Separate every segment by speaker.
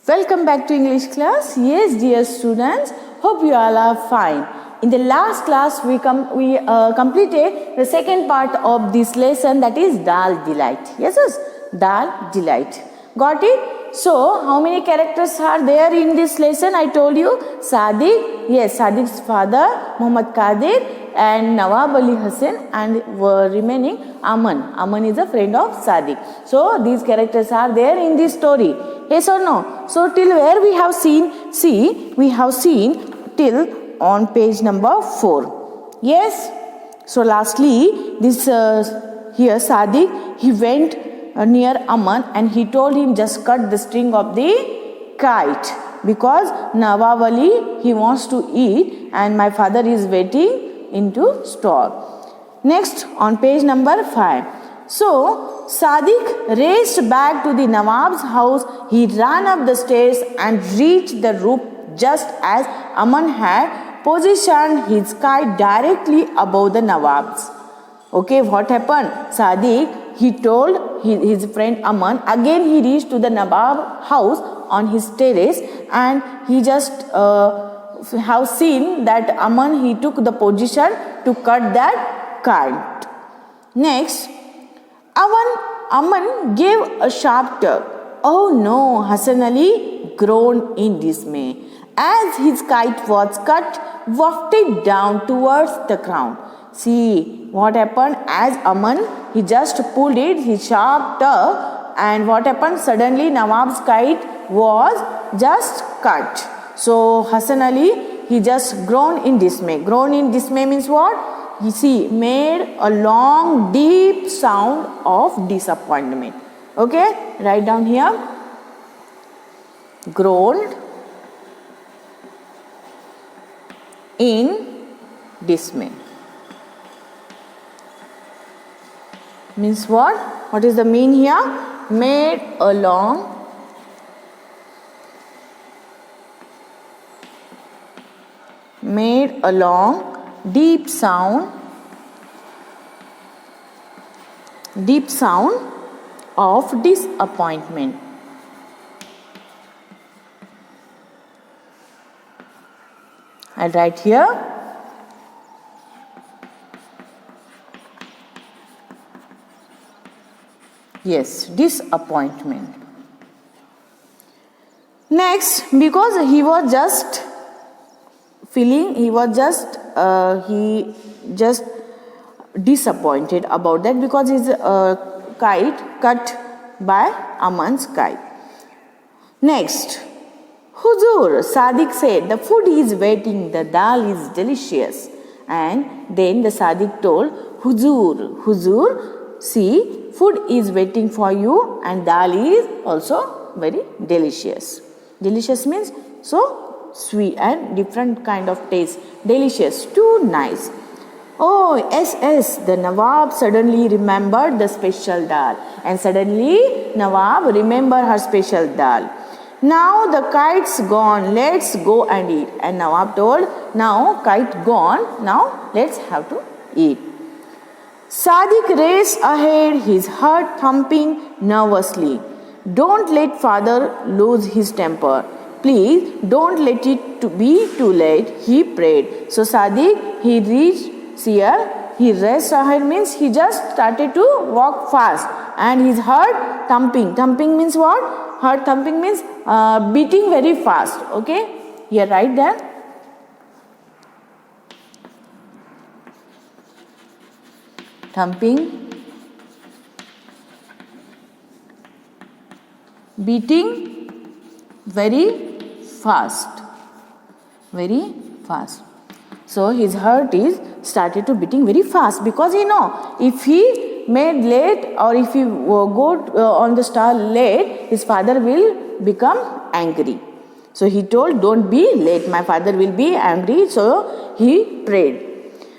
Speaker 1: Welcome back to English class. Yes, dear students, hope you all are fine. In the last class, we completed the second part of this lesson, that is Dal Delight. Yes, Dal Delight. Got it? So, how many characters are there in this lesson? I told you Sadiq. Yes, Sadiq's father, Muhammad Qadir, and Nawab Ali Hassan, and remaining Aman. Aman is a friend of Sadiq. So, these characters are there in this story. Yes or no? So, till where we have seen? See, we have seen till on page number 4. Yes? So, lastly, this here Sadiq, he went near Aman and he told him just cut the string of the kite because Nawab Ali, he wants to eat and my father is waiting into store. Next, on page number 5. So, Sadiq raced back to the Nawab's house. He ran up the stairs and reached the roof just as Aman had positioned his kite directly above the Nawab's. Okay, what happened? Sadiq, he told his friend Aman, again he reached to the Nawab house on his terrace and he just have seen that Aman, he took the position to cut that kite. Next, Aman gave a sharp tug. Oh no, Hassan Ali groaned in dismay as his kite was cut, wafted down towards the ground. See what happened as Aman, he just pulled it, his sharp tug, and what happened? Suddenly Nawab's kite was just cut. So Hassan Ali, he just groaned in dismay. Groan in dismay means what? You see, made a long deep sound of disappointment. Okay, write down here. Groaned in dismay. Means what? What is the mean here? Made a long deep sound of disappointment. I'll write here. Yes, disappointment. Next, because he was just feeling, he just disappointed about that because his kite cut by Aman's kite. Next, Huzur, Sadiq said, the food is waiting, the dal is delicious. And then the Sadiq told, Huzur, see, food is waiting for you and dal is also very delicious. Delicious means so sweet and different kind of taste. Delicious, too nice. Oh, yes, the Nawab suddenly remembered the special dal. And suddenly Nawab remembered her special dal. Now the kite's gone, let's go and eat. And Nawab told, now kite gone, now let's have to eat. Sadiq raced ahead, his heart thumping nervously. Don't let father lose his temper. Please don't let it to be too late, he prayed. So Sadiq, he reached here, he raced ahead means he just started to walk fast and his heart thumping. Thumping means what? Heart thumping means beating very fast. Okay, here write there. Thumping, beating very fast. So his heart is started to beating very fast because if he made late or if he go on the star late, his father will become angry. So he told, don't be late, my father will be angry. So he prayed.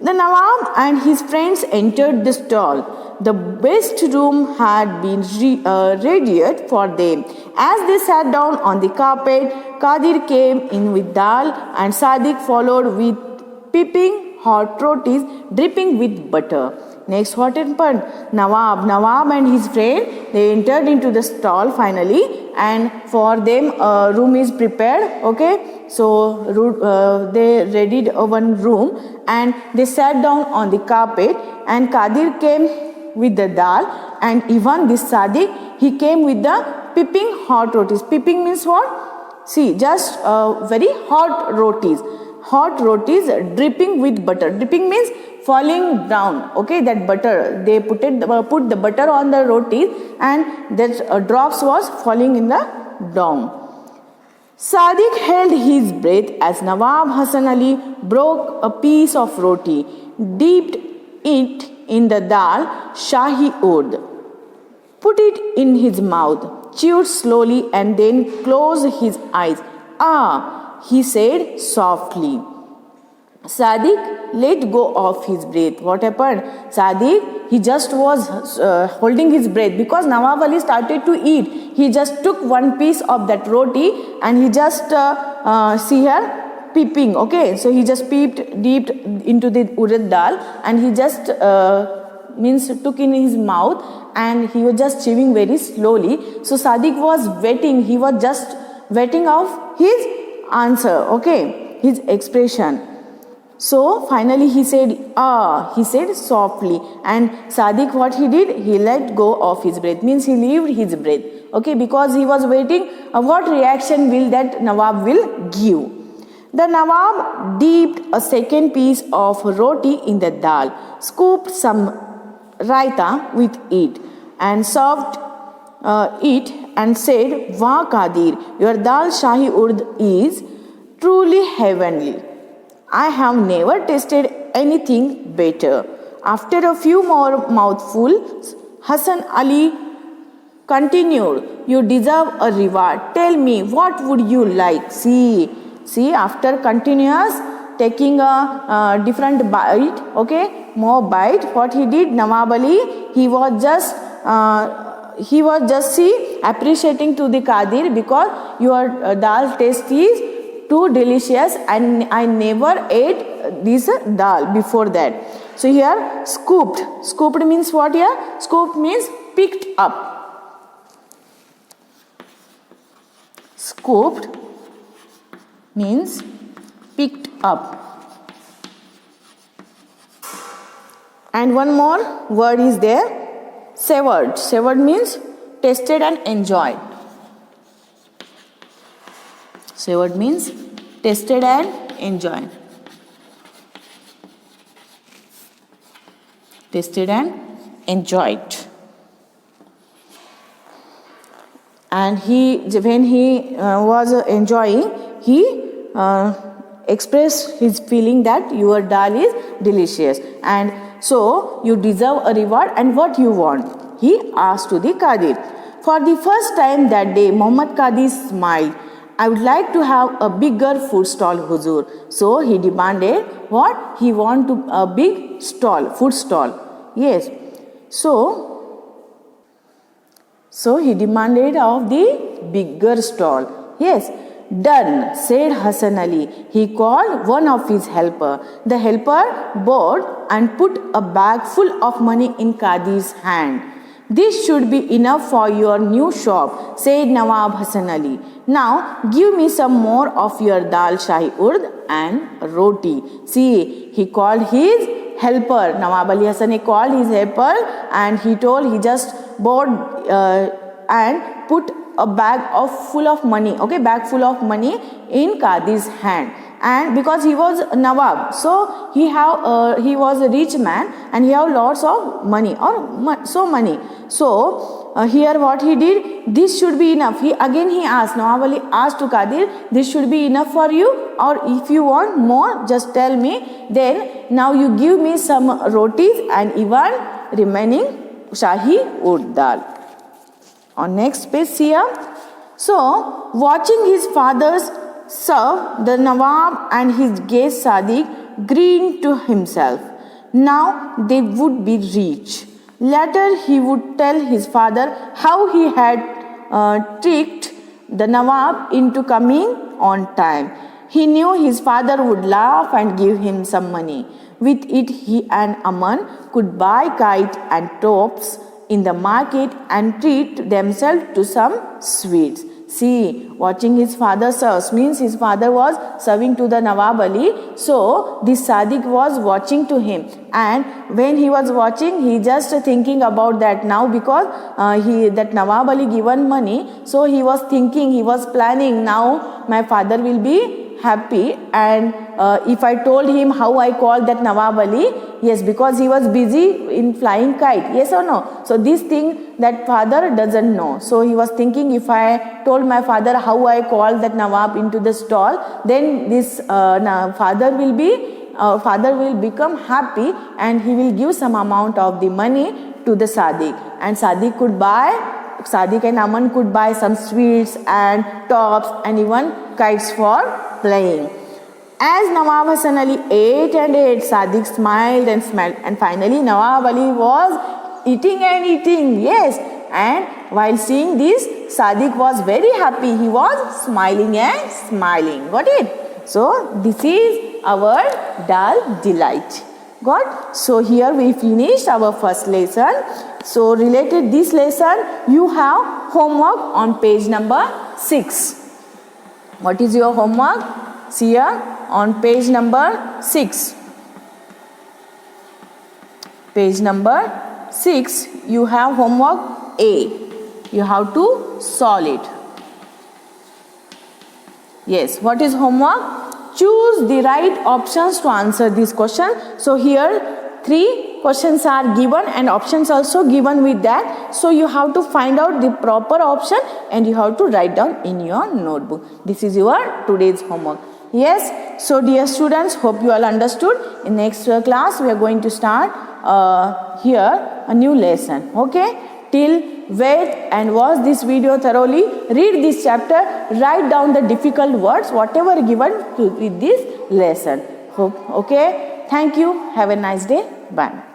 Speaker 1: The Nawab and his friends entered the stall. The best room had been readied for them. As they sat down on the carpet, Qadir came in with dal and Sadiq followed with piping hot rotis dripping with butter. Next, what happened? Nawab and his friend, they entered into the stall finally, and for them a room is prepared. Okay, so they readied one room and they sat down on the carpet, and Qadir came with the dal, and even this Sadiq, he came with the piping hot rotis. Piping means what? See, just very hot rotis. Hot rotis dripping with butter. Dripping means falling down. Okay, that butter, they put the butter on the roti, and that drops was falling in the down. Sadiq held his breath as Nawab Hasan Ali broke a piece of roti, dipped it in the dal Shahi Urd, put it in his mouth, chewed slowly, and then closed his eyes. Ah, he said softly. Sadiq let go of his breath. What happened? Sadiq, he just was holding his breath because Nawab Ali started to eat. He just took one piece of that roti and he just see her peeping. Okay, so he just dipped into the urad dal, and he just took in his mouth, and he was just chewing very slowly. So Sadiq was waiting. He was just waiting of his answer. Okay, his expression. So finally he said, ah, he said softly. And Sadiq, what he did? He let go of his breath. Means he leaved his breath. Okay, because he was waiting what reaction will that Nawab will give. The Nawab dipped a second piece of roti in the dal, scooped some raita with it, and served it and said, Wah Qadir, your dal Shahi Urd is truly heavenly. I have never tasted anything better. After a few more mouthfuls, Hasan Ali continued, you deserve a reward. Tell me, what would you like? See, after continuous taking a different bite, okay, more bite, what he did, Nawab Ali, he was just appreciating to the Qadir, because your dal taste is too delicious and I never ate this dal before that. So here scooped means what here? Scooped means picked up. Scooped means picked up. And one more word is there, savored. Savored means tasted and enjoyed. Savored means tasted and enjoyed. Tasted and enjoyed. And when he was enjoying, he expressed his feeling that your dal is delicious, and so you deserve a reward, and what you want? He asked to the Qadir. For the first time that day, Muhammad Qadir smiled. I would like to have a bigger food stall, Huzur. So he demanded what? He wanted a big stall, food stall. Yes. So he demanded of the bigger stall. Yes. Done, said Hasan Ali. He called one of his helper. The helper bowed and put a bag full of money in Qadir's hand. This should be enough for your new shop, said Nawab Hasan Ali. Now give me some more of your dal Shahi Urd and roti. See, he called his helper. Nawab Ali Hasan called his helper, and he told, he just bought and put a bag full of money. Okay, bag full of money in Qadir's hand. And because he was Nawab, so he was a rich man, and he have lots of money, money. So here what he did, this should be enough. He asked, Nawab Ali asked to Qadir, this should be enough for you, or if you want more, just tell me. Then now you give me some rotis and even remaining Shahi Urd dal. On next page here. So watching his father's serve, the Nawab and his guest Sadiq grinned to himself. Now they would be rich. Later he would tell his father how he had tricked the Nawab into coming on time. He knew his father would laugh and give him some money. With it, he and Aman could buy kite and tops in the market and treat themselves to some sweets. See, watching his father serve means his father was serving to the Nawab Ali. So this Sadiq was watching to him, and when he was watching, he just thinking about that now, because that Nawab Ali given money. So he was thinking, he was planning, now my father will be happy, and if I told him how I called that Nawab Ali, yes, because he was busy in flying kite, yes or no? So this thing that father doesn't know. So he was thinking, if I told my father how I called that Nawab into the stall, then this father will become happy, and he will give some amount of the money to the Sadiq, and Sadiq and Aman could buy some sweets and tops and even kites for playing. As Nawab Hasan Ali ate and ate, Sadiq smiled and smiled, and finally Nawab Ali was eating and eating, yes, and while seeing this, Sadiq was very happy. He was smiling and smiling. Got it? So this is our Dal Delight. Got? So here we finished our first lesson. So related this lesson, you have homework on page number 6. What is your homework? See here on page number 6. Page number 6, you have homework A. You have to solve it. Yes, what is homework? Choose the right options to answer this question. So here 3 questions are given and options also given with that. So you have to find out the proper option and you have to write down in your notebook. This is your today's homework. Yes, so dear students, hope you all understood. In next class we are going to start here a new lesson. Okay, till wait and watch this video thoroughly. Read this chapter, write down the difficult words whatever given with this lesson. Hope, okay, thank you, have a nice day, bye.